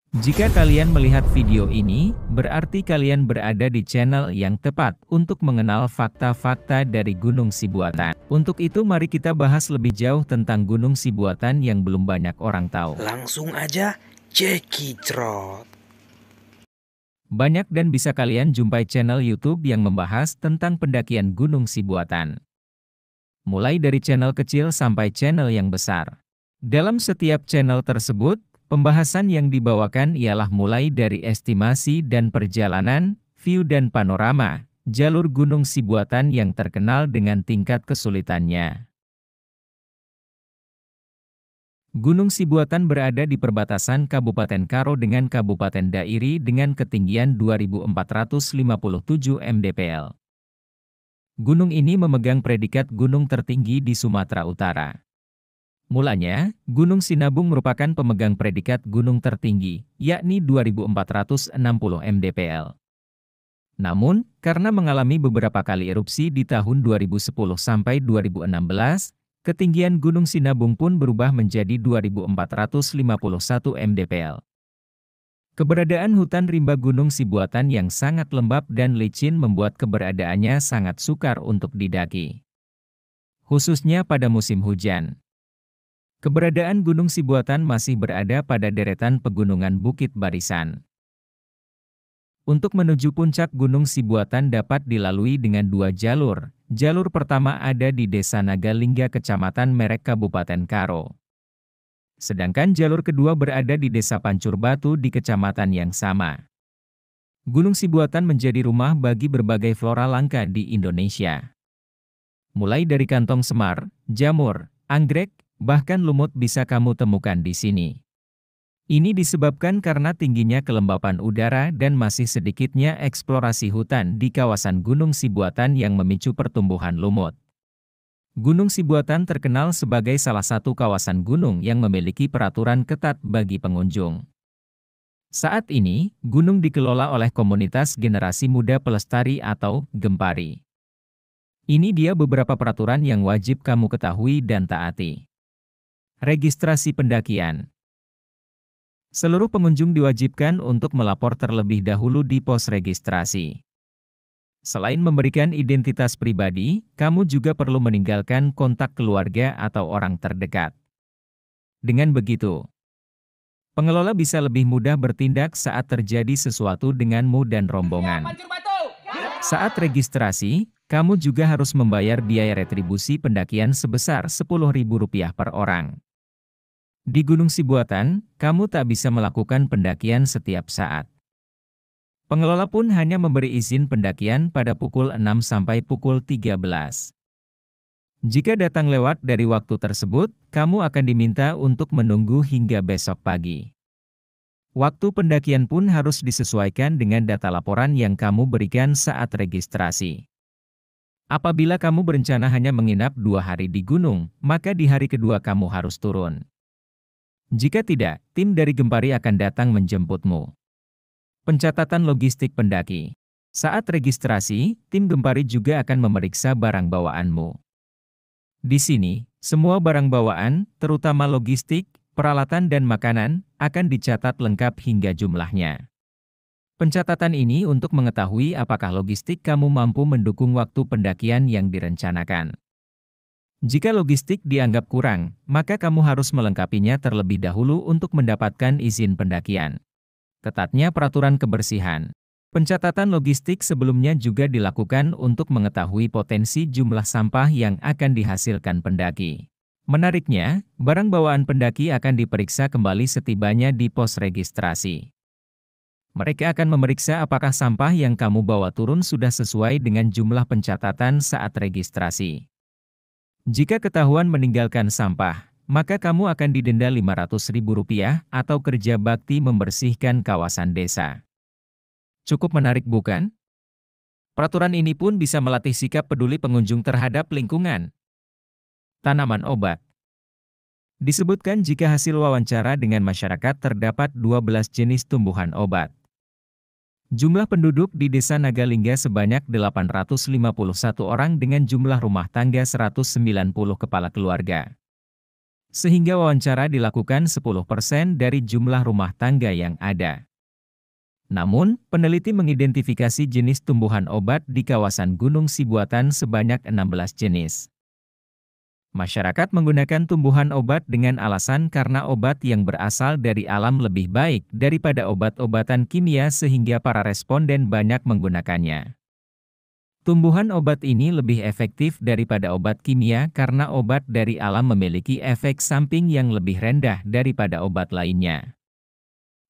Jika kalian melihat video ini, berarti kalian berada di channel yang tepat untuk mengenal fakta-fakta dari Gunung Sibuatan. Untuk itu mari kita bahas lebih jauh tentang Gunung Sibuatan yang belum banyak orang tahu. Langsung aja cekicrot. Banyak dan bisa kalian jumpai channel YouTube yang membahas tentang pendakian Gunung Sibuatan. Mulai dari channel kecil sampai channel yang besar. Dalam setiap channel tersebut, pembahasan yang dibawakan ialah mulai dari estimasi dan perjalanan, view dan panorama, jalur Gunung Sibuatan yang terkenal dengan tingkat kesulitannya. Gunung Sibuatan berada di perbatasan Kabupaten Karo dengan Kabupaten Dairi dengan ketinggian 2.457 mdpl. Gunung ini memegang predikat gunung tertinggi di Sumatera Utara. Mulanya, Gunung Sinabung merupakan pemegang predikat gunung tertinggi, yakni 2.460 mdpl. Namun, karena mengalami beberapa kali erupsi di tahun 2010 sampai 2016, ketinggian Gunung Sinabung pun berubah menjadi 2.451 mdpl. Keberadaan hutan rimba Gunung Sibuatan yang sangat lembab dan licin membuat keberadaannya sangat sukar untuk didaki. Khususnya pada musim hujan. Keberadaan Gunung Sibuatan masih berada pada deretan pegunungan Bukit Barisan. Untuk menuju puncak Gunung Sibuatan dapat dilalui dengan dua jalur. Jalur pertama ada di Desa Nagalingga Kecamatan Merek Kabupaten Karo. Sedangkan jalur kedua berada di Desa Pancur Batu di kecamatan yang sama. Gunung Sibuatan menjadi rumah bagi berbagai flora langka di Indonesia. Mulai dari kantong semar, jamur, anggrek, bahkan lumut bisa kamu temukan di sini. Ini disebabkan karena tingginya kelembapan udara dan masih sedikitnya eksplorasi hutan di kawasan Gunung Sibuatan yang memicu pertumbuhan lumut. Gunung Sibuatan terkenal sebagai salah satu kawasan gunung yang memiliki peraturan ketat bagi pengunjung. Saat ini, gunung dikelola oleh komunitas generasi muda pelestari atau Gempari. Ini dia beberapa peraturan yang wajib kamu ketahui dan taati. Registrasi pendakian. Seluruh pengunjung diwajibkan untuk melapor terlebih dahulu di pos registrasi. Selain memberikan identitas pribadi, kamu juga perlu meninggalkan kontak keluarga atau orang terdekat. Dengan begitu, pengelola bisa lebih mudah bertindak saat terjadi sesuatu denganmu dan rombongan. Saat registrasi, kamu juga harus membayar biaya retribusi pendakian sebesar Rp10.000 per orang. Di Gunung Sibuatan, kamu tak bisa melakukan pendakian setiap saat. Pengelola pun hanya memberi izin pendakian pada pukul 6 sampai pukul 13. Jika datang lewat dari waktu tersebut, kamu akan diminta untuk menunggu hingga besok pagi. Waktu pendakian pun harus disesuaikan dengan data laporan yang kamu berikan saat registrasi. Apabila kamu berencana hanya menginap 2 hari di gunung, maka di hari kedua kamu harus turun. Jika tidak, tim dari Gempari akan datang menjemputmu. Pencatatan logistik pendaki. Saat registrasi, tim Gempari juga akan memeriksa barang bawaanmu. Di sini, semua barang bawaan, terutama logistik, peralatan dan makanan, akan dicatat lengkap hingga jumlahnya. Pencatatan ini untuk mengetahui apakah logistik kamu mampu mendukung waktu pendakian yang direncanakan. Jika logistik dianggap kurang, maka kamu harus melengkapinya terlebih dahulu untuk mendapatkan izin pendakian. Ketatnya peraturan kebersihan. Pencatatan logistik sebelumnya juga dilakukan untuk mengetahui potensi jumlah sampah yang akan dihasilkan pendaki. Menariknya, barang bawaan pendaki akan diperiksa kembali setibanya di pos registrasi. Mereka akan memeriksa apakah sampah yang kamu bawa turun sudah sesuai dengan jumlah pencatatan saat registrasi. Jika ketahuan meninggalkan sampah, maka kamu akan didenda Rp500.000 atau kerja bakti membersihkan kawasan desa. Cukup menarik bukan? Peraturan ini pun bisa melatih sikap peduli pengunjung terhadap lingkungan. Tanaman obat. Disebutkan jika hasil wawancara dengan masyarakat terdapat 12 jenis tumbuhan obat. Jumlah penduduk di Desa Nagalingga sebanyak 851 orang dengan jumlah rumah tangga 190 kepala keluarga. sehingga wawancara dilakukan 10% dari jumlah rumah tangga yang ada. Namun, peneliti mengidentifikasi jenis tumbuhan obat di kawasan Gunung Sibuatan sebanyak 16 jenis. Masyarakat menggunakan tumbuhan obat dengan alasan karena obat yang berasal dari alam lebih baik daripada obat-obatan kimia sehingga para responden banyak menggunakannya. Tumbuhan obat ini lebih efektif daripada obat kimia karena obat dari alam memiliki efek samping yang lebih rendah daripada obat lainnya.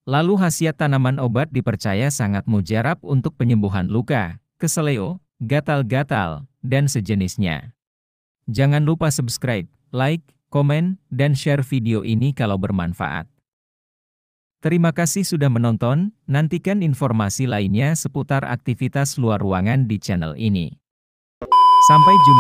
Lalu khasiat tanaman obat dipercaya sangat mujarab untuk penyembuhan luka, keseleo, gatal-gatal, dan sejenisnya. Jangan lupa subscribe, like, komen, dan share video ini kalau bermanfaat. Terima kasih sudah menonton, nantikan informasi lainnya seputar aktivitas luar ruangan di channel ini. Sampai jumpa.